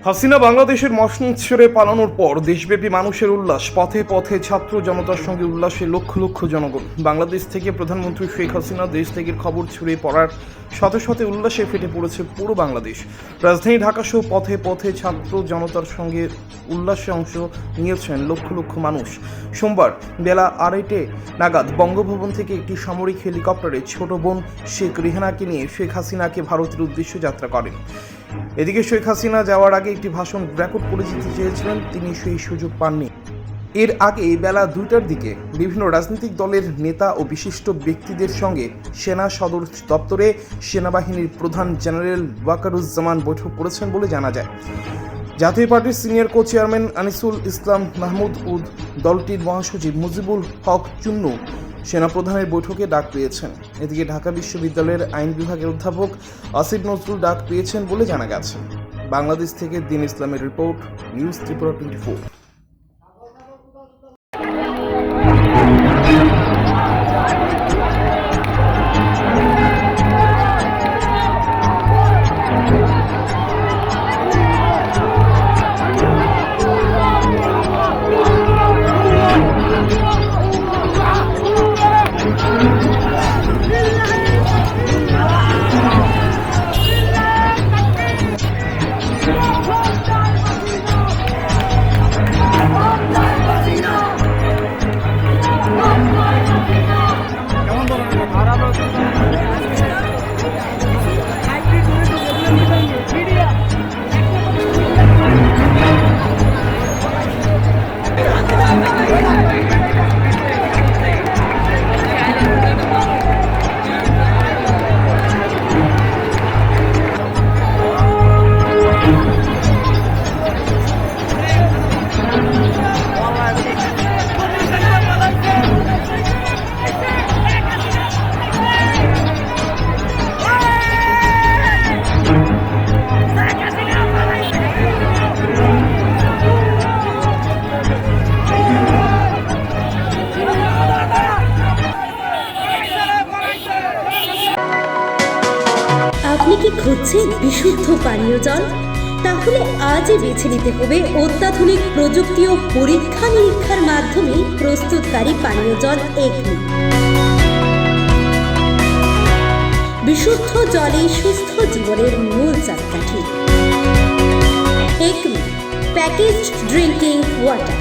হাসিনা বাংলাদেশের মসনদ ছেড়ে পালানোর পর দেশব্যাপী মানুষের উল্লাস, পথে পথে ছাত্র জনতার সঙ্গে উল্লাসে লক্ষ লক্ষ জনগণ। বাংলাদেশ থেকে প্রধানমন্ত্রী শেখ হাসিনা দেশ ত্যাগের খবর ছড়িয়ে পড়ার সাথে সাথে উল্লাসে ফেটে পড়েছে পুরো বাংলাদেশ। রাজধানী ঢাকাসহ পথে পথে ছাত্র জনতার সঙ্গে উল্লাসে অংশ নিয়েছেন লক্ষ লক্ষ মানুষ। সোমবার বেলা 2:30 নাগাদ বঙ্গভবন থেকে একটি সামরিক হেলিকপ্টারে ছোট বোন শেখ রেহানাকে নিয়ে শেখ হাসিনাকে ভারতের উদ্দেশ্যে যাত্রা করেন। এদিকে শেখ হাসিনা যাওয়ার আগে একটি ভাষণ রেকর্ড করে যেতে চেয়েছিলেন, তিনি সেই সুযোগ পাননি। এর আগে বেলা 2টার দিকে বিভিন্ন রাজনৈতিক দলের নেতা ও বিশিষ্ট ব্যক্তিদের সঙ্গে সেনা সদর দপ্তরে সেনাবাহিনীর প্রধান জেনারেল ওয়াকারুজ্জামান বৈঠক করেছেন বলে জানা যায়। জাতীয় পার্টির সিনিয়র কো চেয়ারম্যান আনিসুল ইসলাম মাহমুদ উদ, দলটির মহাসচিব মুজিবুল হক চুন্নু সেনাপ্রধানের বৈঠকে ডাক পেয়েছেন। এদিকে ঢাকা বিশ্ববিদ্যালয়ের আইন বিভাগের অধ্যাপক আসিফ নজরুল ডাক পেয়েছেন বলে জানা গেছে। বাংলাদেশ থেকে দিন ইসলামের রিপোর্ট, নিউজ ত্রিপুরা 24। আপনি কি খুঁজছেন বিশুদ্ধ পানীয় জল? তাহলে আজই বেছে নিতে হবে অত্যাধুনিক প্রযুক্তি ও পরীক্ষা নিরীক্ষার মাধ্যমে প্রস্তুতকারী পানীয় জল একমি। বিশুদ্ধ জলে সুস্থ জীবনের মূল চাকাঠি। Acme packaged drinking water.